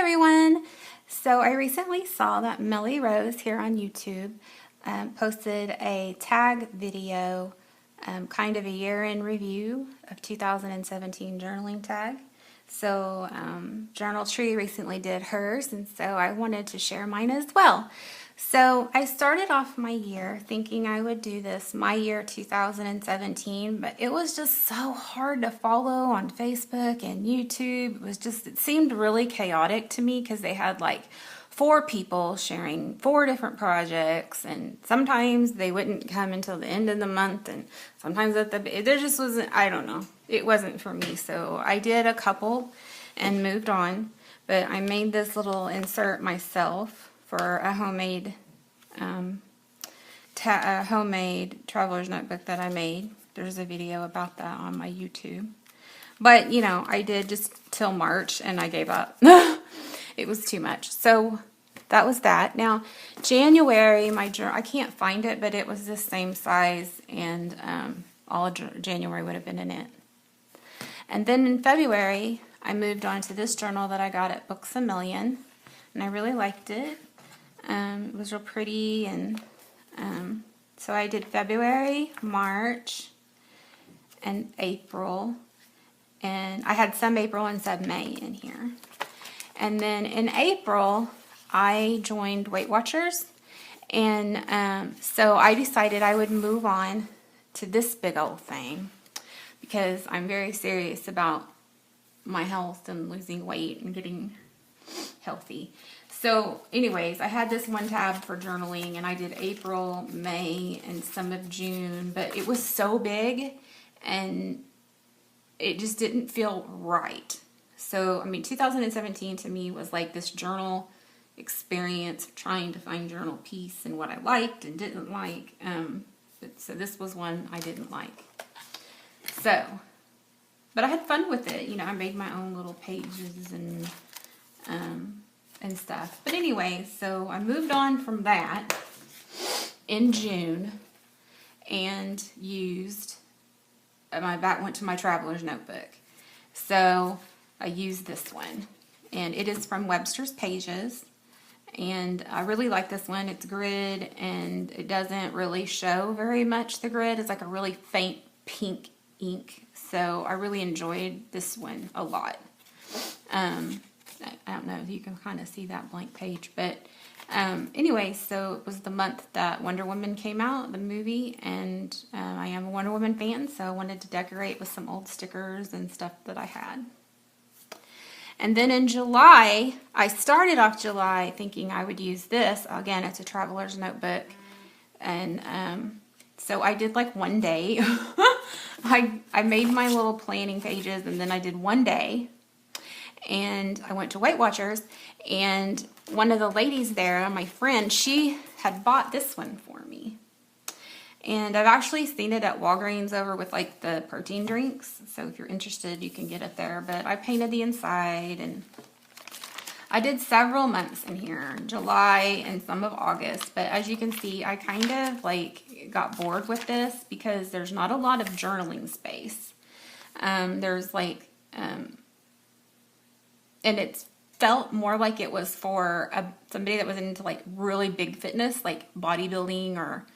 everyone. So I recently saw that Millie Rose here on YouTube posted a tag video, kind of a year in review of 2017 journaling tag. So Journal Tree recently did hers, and so I wanted to share mine as well. So I started off my year thinking I would do this my year 2017, but it was just so hard to follow on Facebook and YouTube. It seemed really chaotic to me because they had like 4 people sharing 4 different projects, and sometimes they wouldn't come until the end of the month, and sometimes there just wasn't, I don't know, it wasn't for me. So I did a couple and moved on, but I made this little insert myself for a homemade traveler's notebook that I made. There's a video about that on my YouTube. But, you know, I did just till March and I gave up. It was too much. So that was that. Now, January, my journal, I can't find it, but it was the same size, and all of January would have been in it. And then in February, I moved on to this journal that I got at Books A Million, and I really liked it. It was real pretty, and so I did February, March, and April, and I had some April and some May in here. And then in April, I joined Weight Watchers, and so I decided I would move on to this big old thing because I'm very serious about my health and losing weight and getting healthy. So anyways, I had this one tab for journaling, and I did April, May, and some of June, but it was so big and it just didn't feel right. So, I mean, 2017 to me was like this journal experience of trying to find journal peace and what I liked and didn't like. So this was one I didn't like. So, but I had fun with it. You know, I made my own little pages and stuff. But anyway, so I moved on from that in June and went to my traveler's notebook. So I used this one, and it is from Webster's Pages, and I really like this one. It's grid, and it doesn't really show very much, the grid. It's like a really faint pink ink, so I really enjoyed this one a lot. I don't know if you can kind of see that blank page, but anyway, so it was the month that Wonder Woman came out, the movie, and I am a Wonder Woman fan, so I wanted to decorate with some old stickers and stuff that I had. And then in July, I started off July thinking I would use this. Again, it's a traveler's notebook, and so I did like one day. I made my little planning pages, and then I did one day. And I went to Weight Watchers, and one of the ladies there, my friend, she had bought this one for me. And I've actually seen it at Walgreens over with like the protein drinks. So if you're interested, you can get it there. But I painted the inside, and I did several months in here, July and some of August. But as you can see, I kind of like got bored with this because there's not a lot of journaling space. There's like... and it felt more like it was for somebody that was into like really big fitness, like bodybuilding, or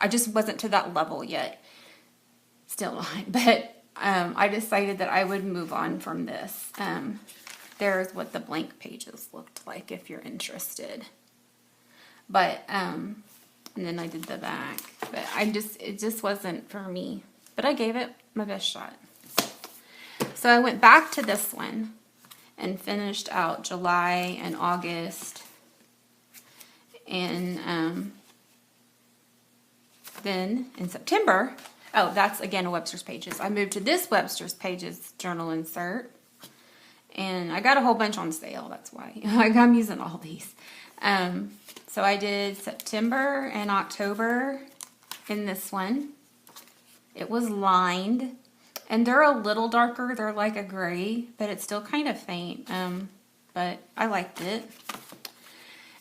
I just wasn't to that level yet. Still not, but I decided that I would move on from this. There's what the blank pages looked like if you're interested. But and then I did the back, but it just wasn't for me. But I gave it my best shot. So I went back to this one and finished out July and August, and then in September, oh, that's again a Webster's Pages. I moved to this Webster's Pages journal insert, and I got a whole bunch on sale. That's why I'm using all these. So I did September and October in this one. It was lined. And they're a little darker. They're like a gray, but it's still kind of faint. But I liked it.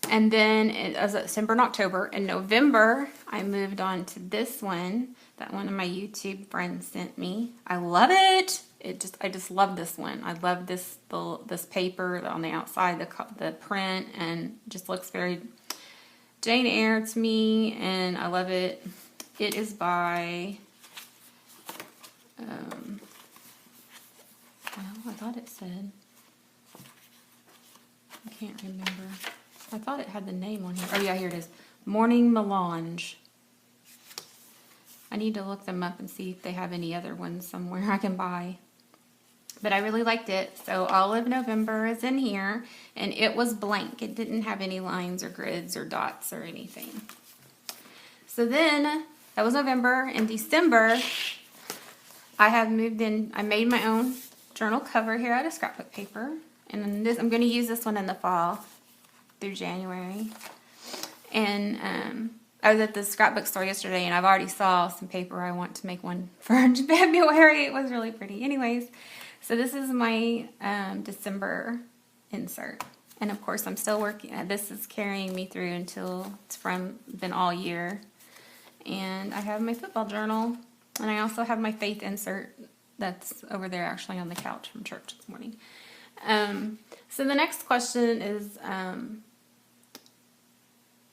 And then as September and October. In November, I moved on to this one that one of my YouTube friends sent me. I love it. I just love this one. I love this paper on the outside, the print, and just looks very Jane Eyre to me, and I love it. It is by, well, I thought it said, I can't remember. I thought it had the name on here. Oh yeah, here it is. Morning Melange. I need to look them up and see if they have any other ones somewhere I can buy. But I really liked it. So all of November is in here, and it was blank. It didn't have any lines or grids or dots or anything. So then, that was November. In December, I have moved in. I made my own journal cover here out of scrapbook paper. And then this, I'm going to use this one in the fall through January. And I was at the scrapbook store yesterday, and I've already saw some paper. I want to make one for February. It was really pretty. Anyways, so this is my December insert. And of course, I'm still working. This is carrying me through until it's been all year. And I have my football journal. And I also have my faith insert that's over there actually on the couch from church this morning. So the next question is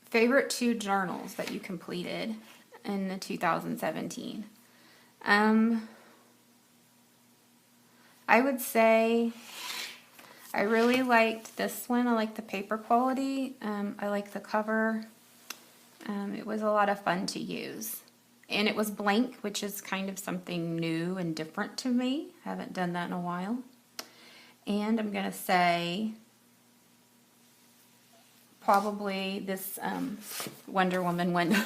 favorite 2 journals that you completed in the 2017. I would say I really liked this one. I like the paper quality. I like the cover. It was a lot of fun to use. And it was blank, which is kind of something new and different to me. I haven't done that in a while. And I'm going to say probably this Wonder Woman one.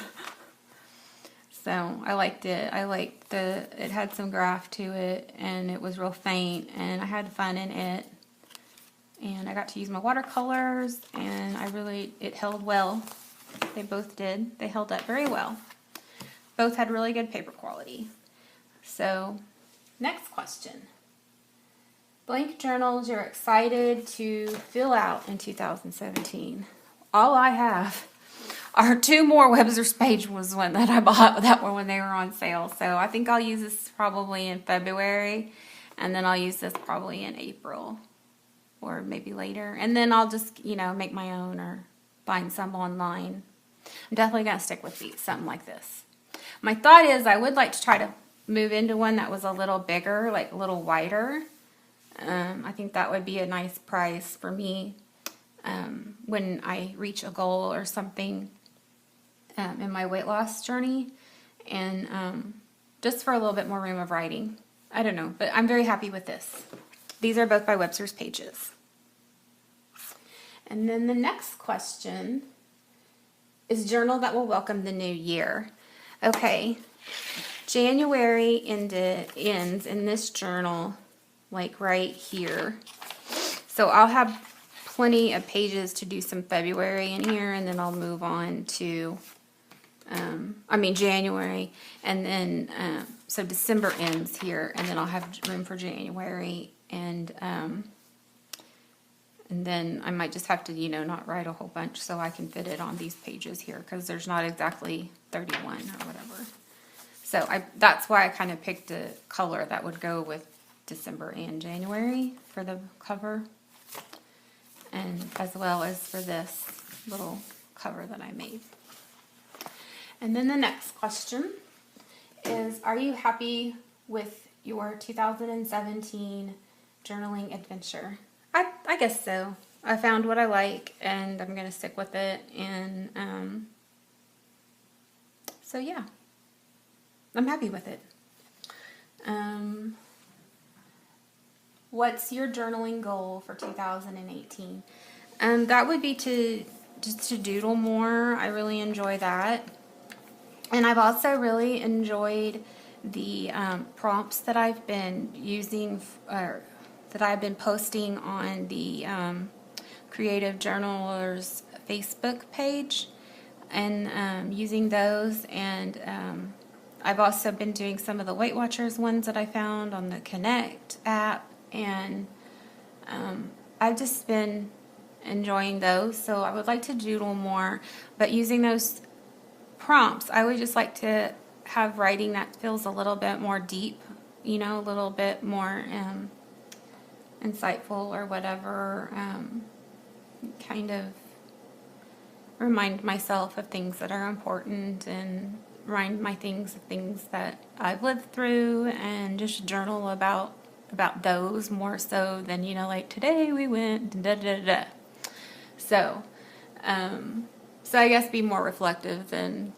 So I liked it. It had some graph to it, and it was real faint, and I had fun in it. And I got to use my watercolors, and it held well. They both did. They held up very well. Both had really good paper quality. So, next question. Blank journals you're excited to fill out in 2017. All I have are 2 more Webster's Page was one that I bought. That one when they were on sale. So I think I'll use this probably in February. And then I'll use this probably in April. Or maybe later. And then I'll just, make my own or find some online. I'm definitely going to stick with something like this. My thought is I would like to try to move into one that was a little bigger, like a little wider. I think that would be a nice price for me when I reach a goal or something in my weight loss journey. And just for a little bit more room of writing. I don't know, but I'm very happy with this. These are both by Webster's Pages. And then the next question is journal that will welcome the new year. Okay, January ends in this journal, like right here. So I'll have plenty of pages to do some February in here, and then I'll move on to, January, and then, so December ends here, and then I'll have room for January, and then I might just have to, not write a whole bunch so I can fit it on these pages here, because there's not exactly 31 or whatever. So that's why I kind of picked a color that would go with December and January for the cover, and as well as for this little cover that I made. And then the next question is, are you happy with your 2017 journaling adventure? I guess so. I found what I like, and I'm going to stick with it. And so, yeah. I'm happy with it. What's your journaling goal for 2018? That would be to doodle more. I really enjoy that. And I've also really enjoyed the prompts that I've been using, that I've been posting on the Creative Journalers Facebook page, and using those. And I've also been doing some of the Weight Watchers ones that I found on the Connect app, and I've just been enjoying those. So I would like to doodle more, but using those prompts, I would just like to have writing that feels a little bit more deep a little bit more insightful or whatever. Kind of remind myself of things that are important and remind my things of things that I've lived through, and just journal about those more so than, like today we went da da da da. So, so I guess be more reflective than,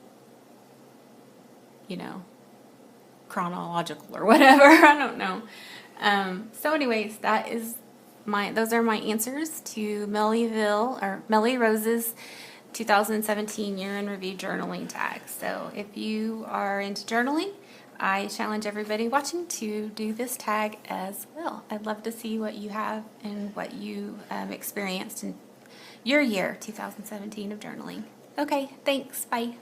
chronological or whatever. I don't know. So anyways, those are my answers to Melly Rose's 2017 year in review journaling tag. So if you are into journaling, I challenge everybody watching to do this tag as well. I'd love to see what you have and what you experienced in your year 2017 of journaling. Okay, thanks. Bye.